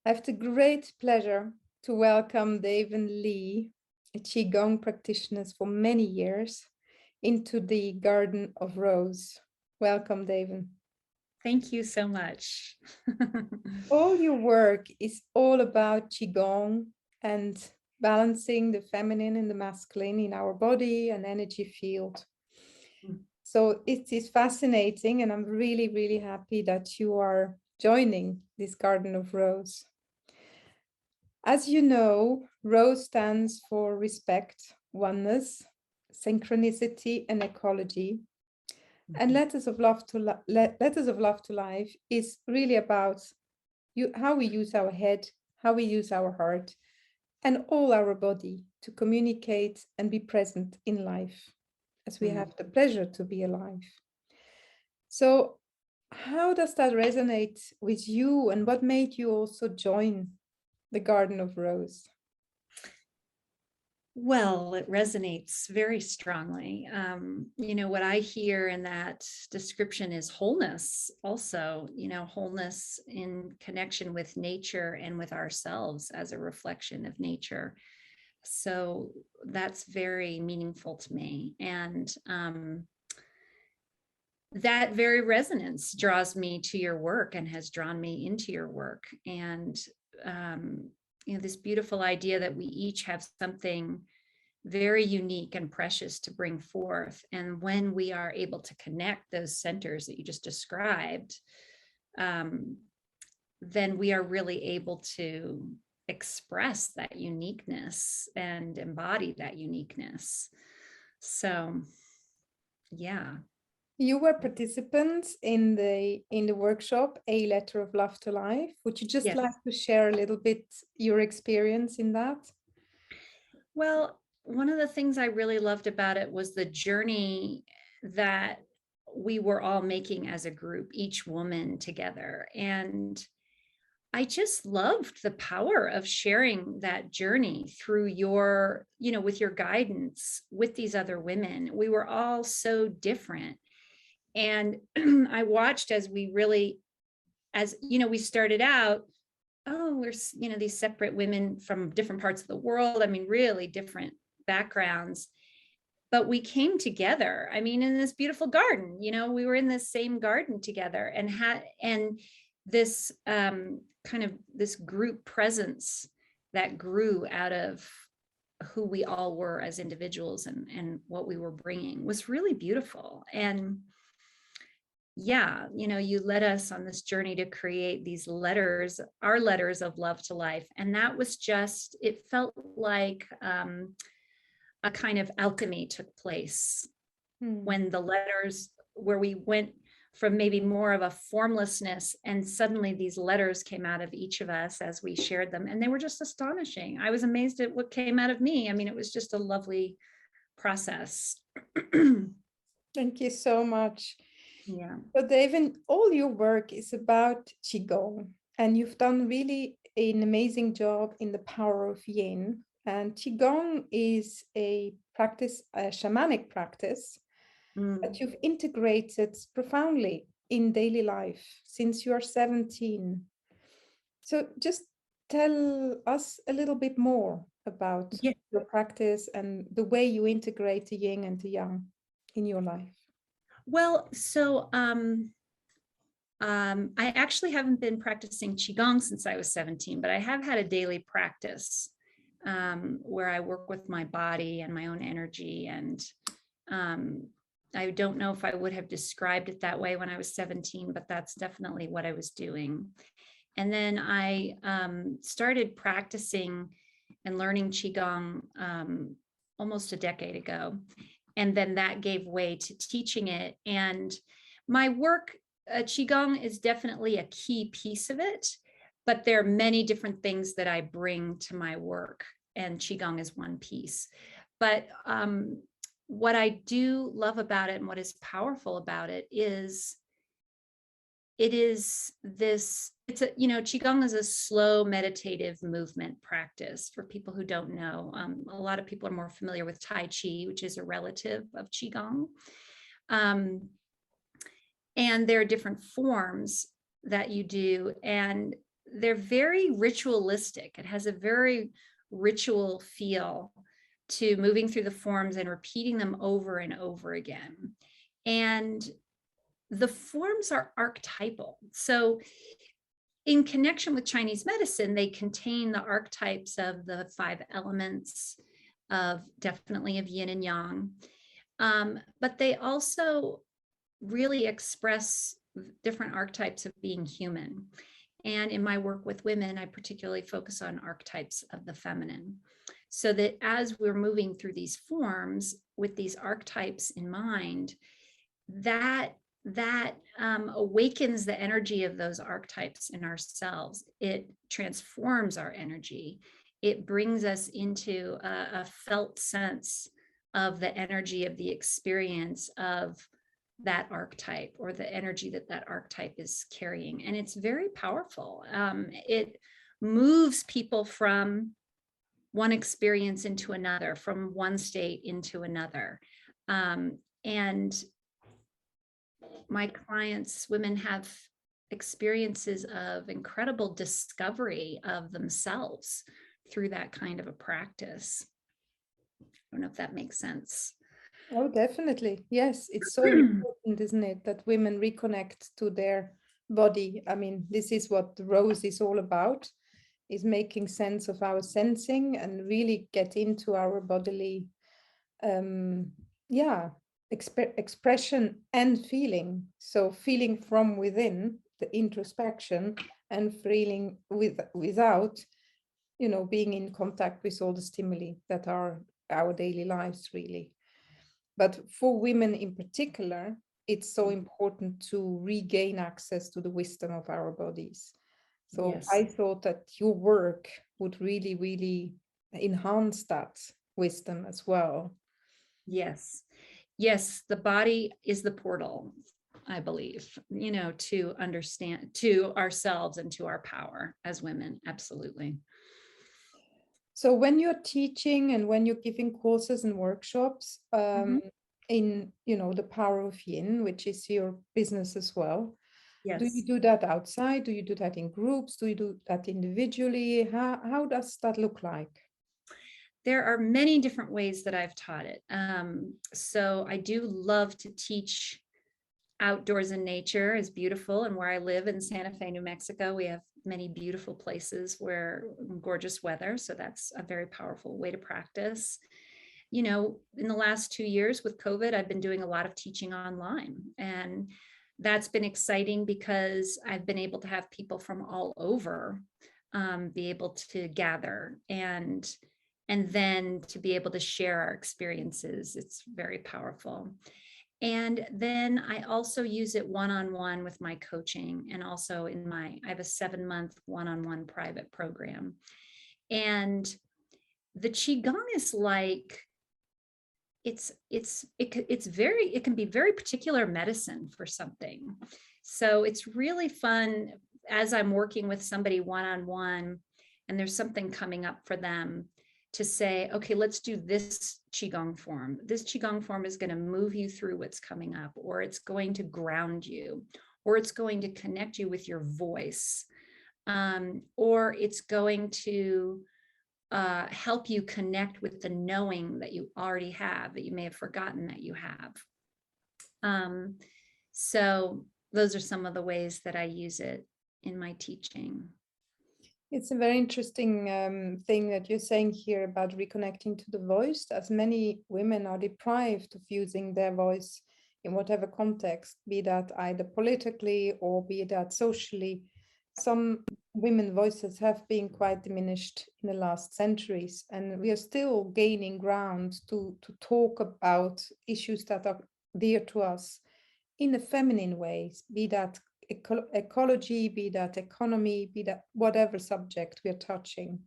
I have the great pleasure to welcome Daven Lee, a Qigong practitioner for many years, into the Garden of Rose. Welcome, Daven. Thank you so much. All your work is all about Qigong and balancing the feminine and the masculine in our body and energy field. So it is fascinating, and I'm really, really happy that you are joining this Garden of Rose. As you know, ROSE stands for respect, oneness, synchronicity, and ecology. And Letters of Love to Life is really about how we use our head, how we use our heart, and all our body to communicate and be present in life, as we have the pleasure to be alive. So how does that resonate with you, and what made you also join the Garden of Rose? Well, it resonates very strongly. What I hear in that description is wholeness also, wholeness in connection with nature and with ourselves as a reflection of nature. So that's very meaningful to me. And that very resonance draws me to your work and has drawn me into your work. And this beautiful idea that we each have something very unique and precious to bring forth. And when we are able to connect those centers that you just described, then we are really able to express that uniqueness and embody that uniqueness. So, yeah. You were participants in the workshop, A Letter of Love to Life. Would you just like to share a little bit your experience in that? Well, one of the things I really loved about it was the journey that we were all making as a group, each woman together. And I just loved the power of sharing that journey through your, with your guidance with these other women. We were all so different. And I watched as we started out, we're, these separate women from different parts of the world. I mean, really different backgrounds, but we came together. I mean, in this beautiful garden, we were in this same garden together and this kind of this group presence that grew out of who we all were as individuals and what we were bringing was really beautiful. And yeah, you led us on this journey to create these letters, our letters of love to life. And that was just, it felt like a kind of alchemy took place when the letters, where we went from maybe more of a formlessness, and suddenly these letters came out of each of us as we shared them. And they were just astonishing. I was amazed at what came out of me. I mean, it was just a lovely process. Thank you so much. Yeah. So Daven, all your work is about Qigong, and you've done really an amazing job in the power of Yin. And Qigong is a practice, a shamanic practice that you've integrated profoundly in daily life since you are 17. So just tell us a little bit more about your practice and the way you integrate the yin and the yang in your life. Well, so I actually haven't been practicing Qigong since I was 17, but I have had a daily practice where I work with my body and my own energy. And I don't know if I would have described it that way when I was 17, but that's definitely what I was doing. And then I started practicing and learning Qigong almost a decade ago. And then that gave way to teaching it. And my work, Qigong is definitely a key piece of it, but there are many different things that I bring to my work, and Qigong is one piece. But what I do love about it and what is powerful about it is Qigong is a slow meditative movement practice for people who don't know. A lot of people are more familiar with Tai Chi, which is a relative of Qigong. And there are different forms that you do. And they're very ritualistic. It has a very ritual feel to moving through the forms and repeating them over and over again. And the forms are archetypal. So in connection with Chinese medicine, they contain the archetypes of the 5 elements, of definitely of yin and yang. But they also really express different archetypes of being human. And in my work with women, I particularly focus on archetypes of the feminine. So that as we're moving through these forms with these archetypes in mind, that awakens the energy of those archetypes in ourselves. It transforms our energy. It brings us into a felt sense of the energy of the experience of that archetype, or the energy that that archetype is carrying. And it's very powerful. It moves people from one experience into another, from one state into another. And my clients, women, have experiences of incredible discovery of themselves through that kind of a practice. I don't know if that makes sense. Oh, definitely. Yes, it's so important, isn't it, that women reconnect to their body. I mean, this is what the rose is all about, is making sense of our sensing and really get into our bodily, expression and feeling. So feeling from within, the introspection, and feeling without, being in contact with all the stimuli that are our daily lives, really. But for women in particular, it's so important to regain access to the wisdom of our bodies. So Yes. I thought that your work would really, really enhance that wisdom as well. Yes. Yes, the body is the portal, I believe, to understand, to ourselves and to our power as women. Absolutely. So when you're teaching and when you're giving courses and workshops in, the power of yin, which is your business as well, do you Yes. do that outside? Do you do that in groups? Do you do that individually? How does that look like? There are many different ways that I've taught it. So I do love to teach outdoors in nature. Is beautiful. And where I live in Santa Fe, New Mexico, we have many beautiful places where gorgeous weather. So that's a very powerful way to practice. In the last 2 years with COVID, I've been doing a lot of teaching online, and that's been exciting because I've been able to have people from all over be able to gather and then to be able to share our experiences. It's very powerful. And then I also use it one-on-one with my coaching, and also I have a 7-month one-on-one private program. And the Qigong is like, it can be very particular medicine for something. So it's really fun as I'm working with somebody one-on-one and there's something coming up for them, to say, okay, let's do this Qigong form. This Qigong form is going to move you through what's coming up, or it's going to ground you, or it's going to connect you with your voice, or it's going to help you connect with the knowing that you already have, that you may have forgotten that you have. So those are some of the ways that I use it in my teaching. It's a very interesting thing that you're saying here about reconnecting to the voice, as many women are deprived of using their voice in whatever context, be that either politically or be that socially. Some women voices have been quite diminished in the last centuries, and we are still gaining ground to talk about issues that are dear to us in a feminine ways, be that ecology, be that economy, be that whatever subject we're touching.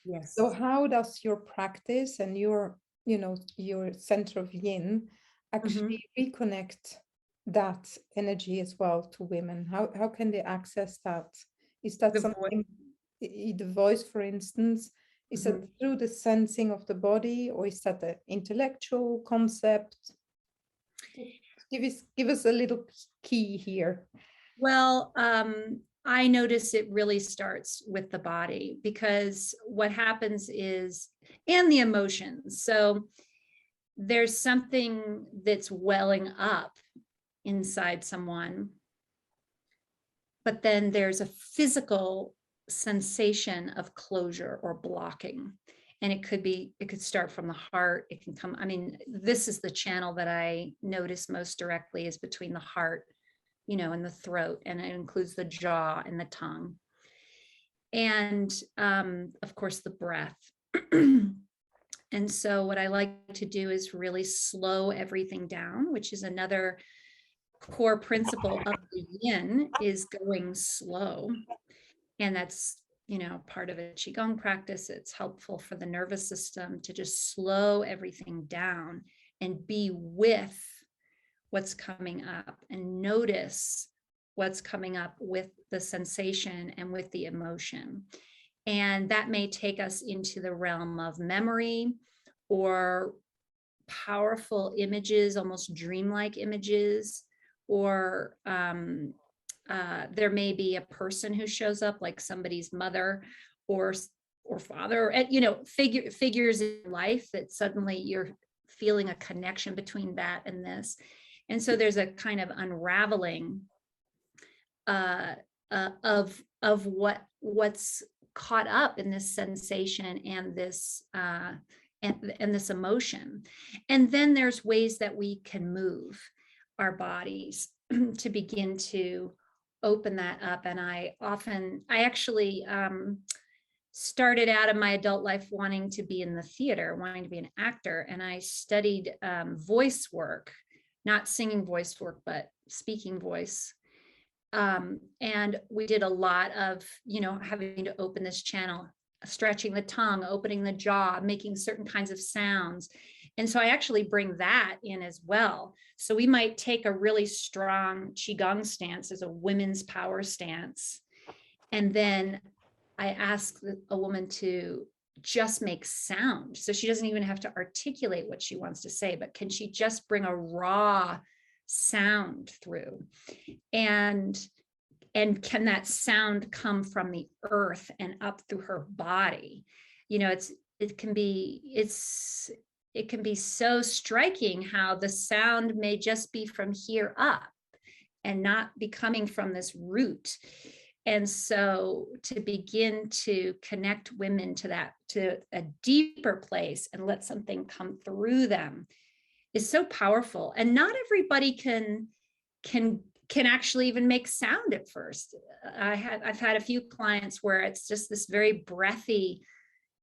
Yes. So how does your practice and your center of yin actually reconnect that energy as well to women? How can they access that? Is that something, the voice, for instance, is that through the sensing of the body, or is that an intellectual concept? Give us a little key here. Well, I notice it really starts with the body, because what happens is, and the emotions. So there's something that's welling up inside someone, but then there's a physical sensation of closure or blocking. And it could start from the heart. It can come, I mean, this is the channel that I notice most directly, is between the heart, and the throat, and it includes the jaw and the tongue. And of course, the breath. And so what I like to do is really slow everything down, which is another core principle of the yin, is going slow. And that's, part of a Qigong practice. It's helpful for the nervous system to just slow everything down and be with what's coming up, and notice what's coming up with the sensation and with the emotion. And that may take us into the realm of memory or powerful images, almost dreamlike images, or there may be a person who shows up, like somebody's mother or father, figures in life that suddenly you're feeling a connection between that and this. And so there's a kind of unraveling of what's caught up in this sensation and this and this emotion. And then there's ways that we can move our bodies to begin to open that up. And I actually started out in my adult life wanting to be in the theater, wanting to be an actor. And I studied voice work, not singing voice work, but speaking voice. And we did a lot of, having to open this channel, stretching the tongue, opening the jaw, making certain kinds of sounds. And so I actually bring that in as well. So we might take a really strong Qigong stance as a women's power stance. And then I ask a woman to just make sound. So she doesn't even have to articulate what she wants to say, but can she just bring a raw sound through? And can that sound come from the earth and up through her body? It can be so striking how the sound may just be from here up and not be coming from this root. And so to begin to connect women to a deeper place and let something come through them is so powerful. And not everybody can actually even make sound at first. I've had a few clients where it's just this very breathy,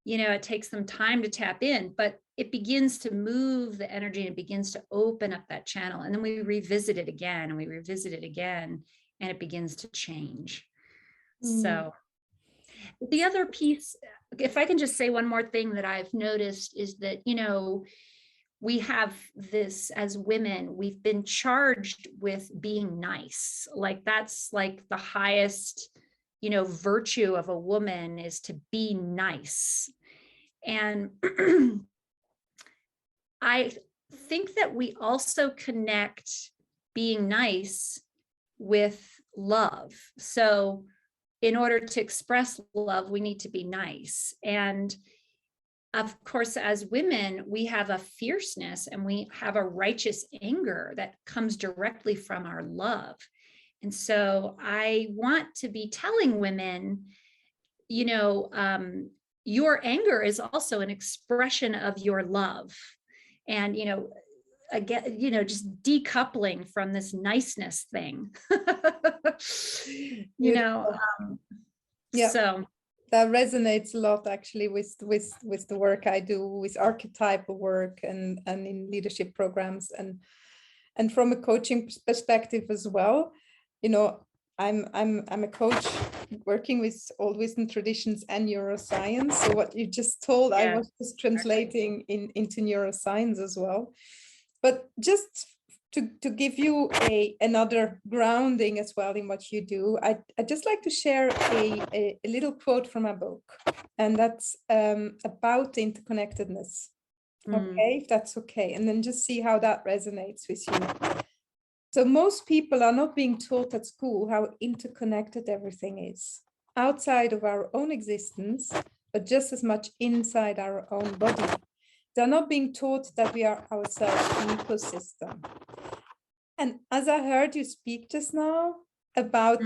it takes them time to tap in, but it begins to move the energy and it begins to open up that channel. And then we revisit it again and we revisit it again, and it begins to change. So the other piece, if I can just say one more thing that I've noticed, is that, we have this, as women, we've been charged with being nice. Like that's like the highest, virtue of a woman is to be nice. And I think that we also connect being nice with love. So in order to express love, we need to be nice. And of course, as women, we have a fierceness and we have a righteous anger that comes directly from our love. And so I want to be telling women, your anger is also an expression of your love. And, again, just decoupling from this niceness thing, Yeah. So that resonates a lot actually with the work I do with archetypal work and in leadership programs and from a coaching perspective as well. I'm a coach working with old wisdom traditions and neuroscience. So what you just told, I was just translating into neuroscience as well. But just to give you another grounding as well in what you do, I'd just like to share a little quote from a book, and that's about interconnectedness. Okay, if that's okay, and then just see how that resonates with you. So most people are not being taught at school how interconnected everything is outside of our own existence, but just as much inside our own body. They're not being taught that we are ourselves an ecosystem. And as I heard you speak just now about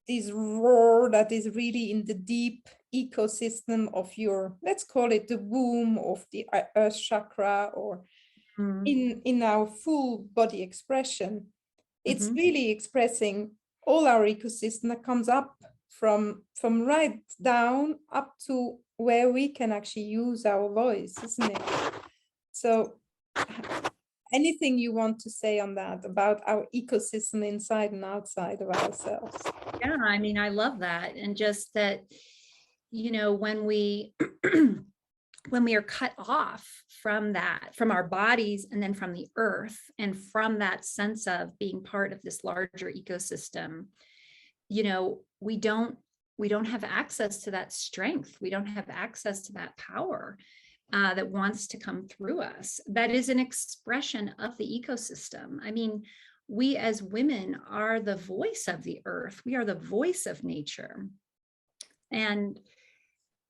this roar that is really in the deep ecosystem of your, let's call it the womb of the earth chakra, or in our full body expression, it's really expressing all our ecosystem that comes up from right down up to where we can actually use our voice, isn't it? So anything you want to say on that, about our ecosystem inside and outside of ourselves? Yeah, I mean, I love that. And just that, when we when we are cut off from that, from our bodies, and then from the earth, and from that sense of being part of this larger ecosystem, we don't have access to that strength. We don't have access to that power that wants to come through us. That is an expression of the ecosystem. I mean, we as women are the voice of the earth. We are the voice of nature. And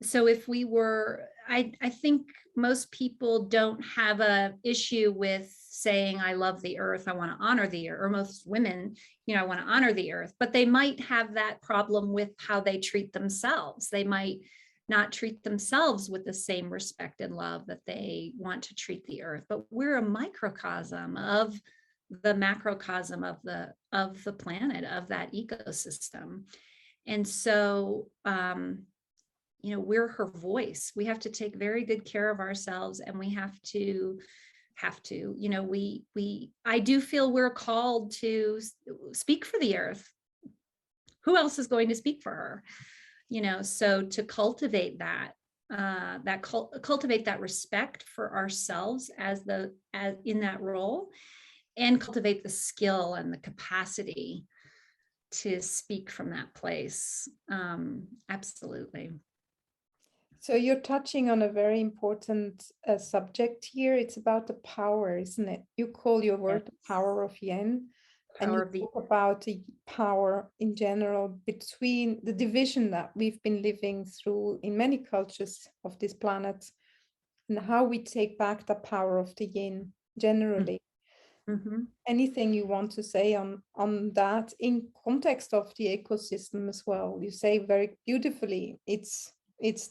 so if we were, I think most people don't have a issue with saying, I love the earth, I want to honor the earth, or most women, I want to honor the earth, but they might have that problem with how they treat themselves. They might not treat themselves with the same respect and love that they want to treat the earth. But we're a microcosm of the macrocosm of the planet, of that ecosystem. And so we're her voice. We have to take very good care of ourselves, and we have to, I do feel we're called to speak for the earth. Who else is going to speak for her? So to cultivate that, cultivate that respect for ourselves as in that role, and cultivate the skill and the capacity to speak from that place. Absolutely. So you're touching on a very important subject here. It's about the power, isn't it? You call your word the power of yin, and you talk about the power in general between the division that we've been living through in many cultures of this planet, and how we take back the power of the yin generally. Anything you want to say on that in context of the ecosystem as well? You say very beautifully, it's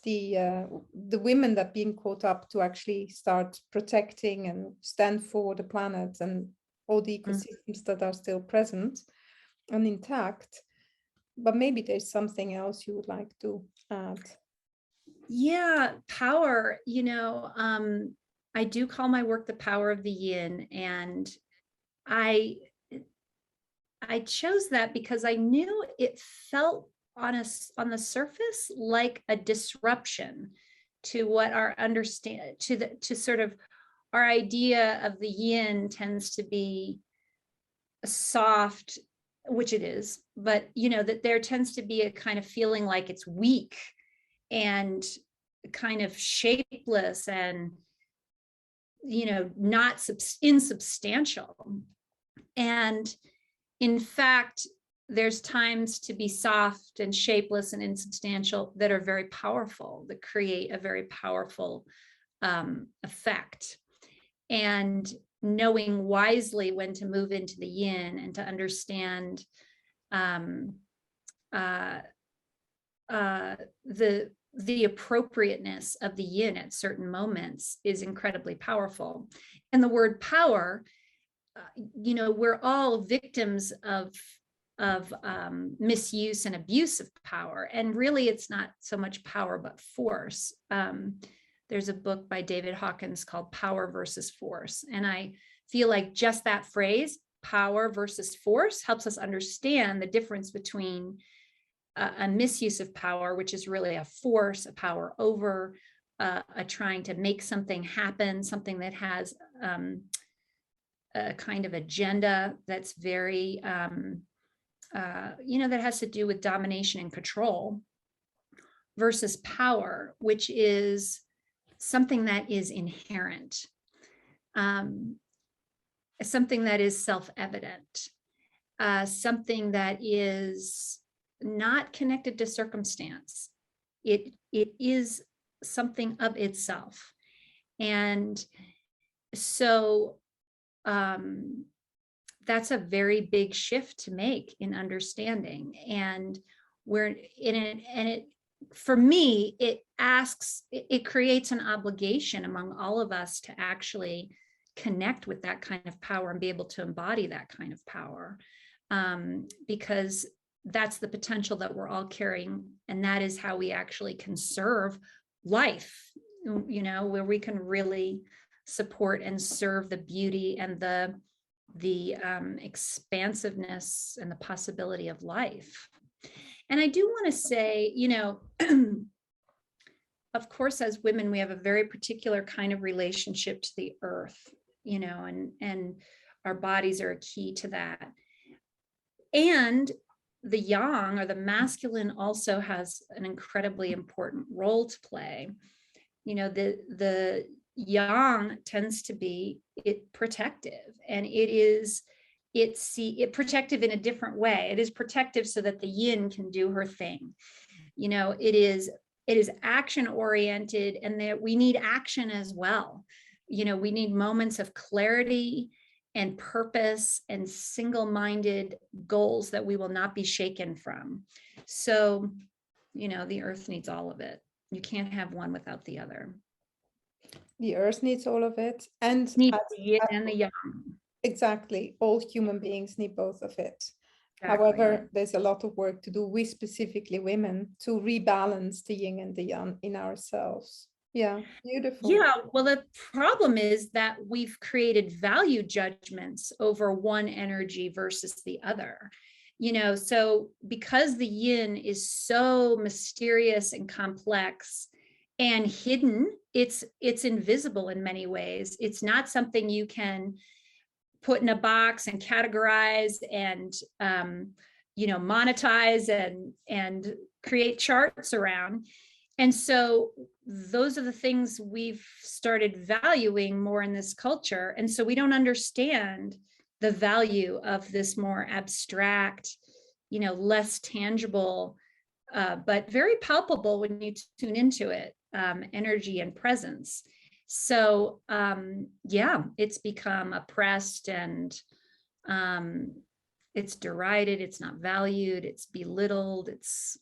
the women that being caught up to actually start protecting and stand for the planet and all the ecosystems that are still present and intact. But maybe there's something else you would like to add. Yeah, power, I do call my work the power of the yin, and I chose that because I knew it felt on the surface like a disruption to what our understand to sort of our idea of the yin tends to be soft, which it is, but that there tends to be a kind of feeling like it's weak and kind of shapeless and not insubstantial. And in fact, there's times to be soft and shapeless and insubstantial that are very powerful, that create a very powerful effect. And knowing wisely when to move into the yin and to understand the appropriateness of the yin at certain moments is incredibly powerful. And the word power, we're all victims of misuse and abuse of power. And really, it's not so much power, but force. There's a book by David Hawkins called Power versus Force. And I feel like just that phrase, power versus force, helps us understand the difference between a misuse of power, which is really a force, a power over, a trying to make something happen, something that has a kind of agenda that's very, that has to do with domination and control, versus power, which is something that is inherent, something that is self-evident. something that is not connected to circumstance. It is something of itself. And so that's a very big shift to make in understanding. And we're in it, and it, for me, it creates an obligation among all of us to actually connect with that kind of power and be able to embody that kind of power, because that's the potential that we're all carrying, and that is how we actually conserve life, where we can really support and serve the beauty and the expansiveness and the possibility of life. And I do want to say, of course, as women, we have a very particular kind of relationship to the earth, and our bodies are a key to that. And the yang, or the masculine, also has an incredibly important role to play. The yang tends to be protective, and it's protective in a different way. It is protective so that the yin can do her thing. It is action oriented, and that we need action as well. We need moments of clarity and purpose and single-minded goals that we will not be shaken from. So, the earth needs all of it. You can't have one without the other. The earth needs all of it, and needs the yin and the yang. Exactly. All human beings need both of it. Exactly. However, there's a lot of work to do, we specifically women, to rebalance the yin and the yang in ourselves. Yeah, beautiful. Yeah, well, the problem is that we've created value judgments over one energy versus the other. So because the yin is so mysterious and complex and hidden, it's invisible in many ways. It's not something you can put in a box and categorize and monetize and create charts around. And so those are the things we've started valuing more in this culture. And so we don't understand the value of this more abstract, less tangible, but very palpable when you tune into it, energy and presence. So it's become oppressed, and it's derided, it's not valued, it's belittled, it's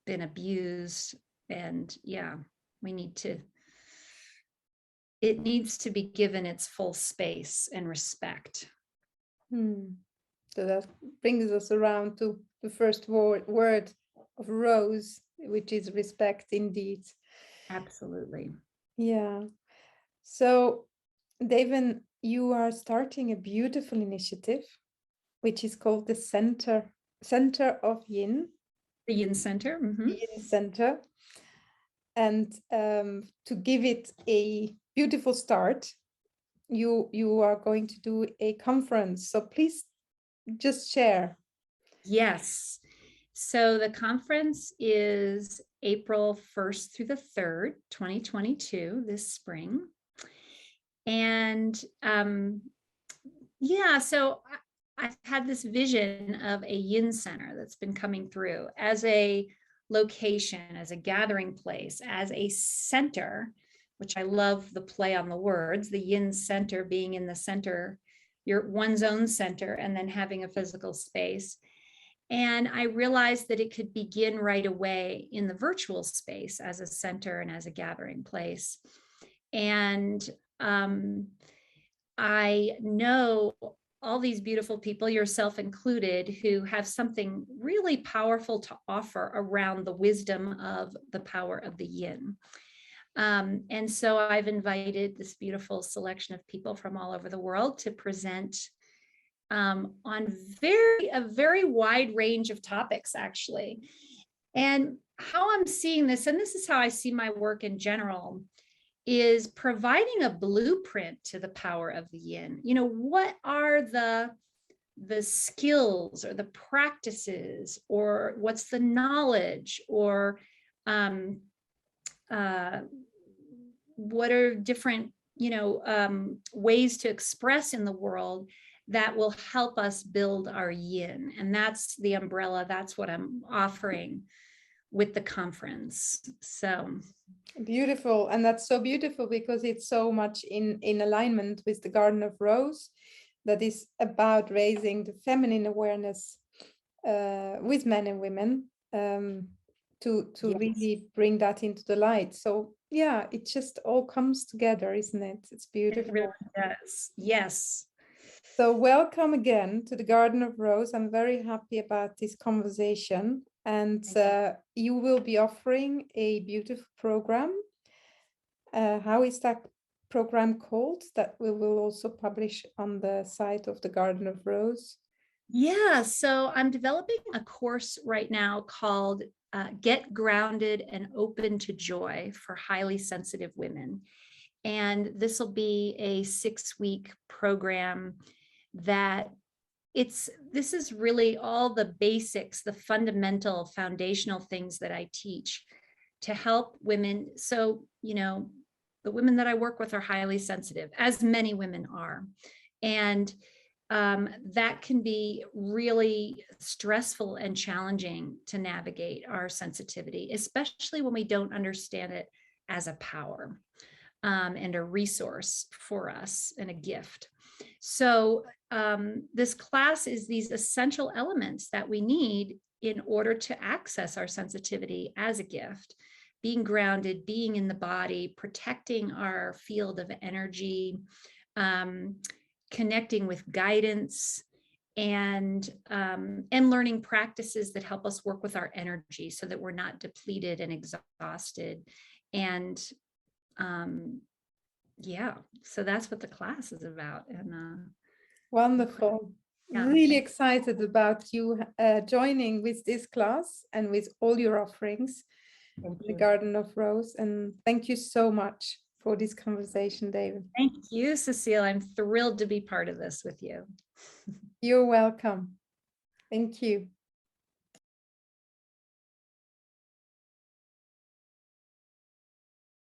been abused. And it needs to be given its full space and respect. So that brings us around to the first word of rose, which is respect indeed. Absolutely. Yeah. So, Daven, you are starting a beautiful initiative, which is called the Center of Yin. The Yin Center. Mm-hmm. The Yin Center. And to give it a beautiful start, you are going to do a conference. So please just share. Yes. So the conference is April 1st through the 3rd, 2022, this spring. And so I've had this vision of a Yin Center that's been coming through as a location, as a gathering place, as a center, which I love the play on the words, the Yin Center being in the center, one's own center, and then having a physical space. And I realized that it could begin right away in the virtual space as a center and as a gathering place. And I know all these beautiful people, yourself included, who have something really powerful to offer around the wisdom of the power of the yin. And so I've invited this beautiful selection of people from all over the world to present on a very wide range of topics, actually. And how I'm seeing this, and this is how I see my work in general, is providing a blueprint to the power of the yin. What are the skills or the practices, or what's the knowledge, or what are different ways to express in the world that will help us build our yin. And that's the umbrella. That's what I'm offering with the conference. So beautiful. And that's so beautiful because it's so much in alignment with the Garden of Rose, that is about raising the feminine awareness with men and women, to yes. really bring that into the light. So yeah, it just all comes together, isn't it? It's beautiful. It really does. Yes. So welcome again to the Garden of Rose. I'm very happy about this conversation, and you will be offering a beautiful program. How is that program called? That we will also publish on the site of the Garden of Rose. Yeah, so I'm developing a course right now called Get Grounded and Open to Joy for Highly Sensitive Women. And this will be a 6-week program that this is really all the basics, the fundamental foundational things that I teach to help women. So, the women that I work with are highly sensitive, as many women are. And that can be really stressful and challenging to navigate our sensitivity, especially when we don't understand it as a power and a resource for us and a gift. So this class is these essential elements that we need in order to access our sensitivity as a gift: being grounded, being in the body, protecting our field of energy, connecting with guidance, and learning practices that help us work with our energy so that we're not depleted and exhausted. And yeah, so that's what the class is about. And wonderful. Yeah. Really excited about you joining with this class and with all your offerings in the Garden of Rose. And thank you so much for this conversation, Daven. Thank you, Cécile. I'm thrilled to be part of this with you. You're welcome. Thank you.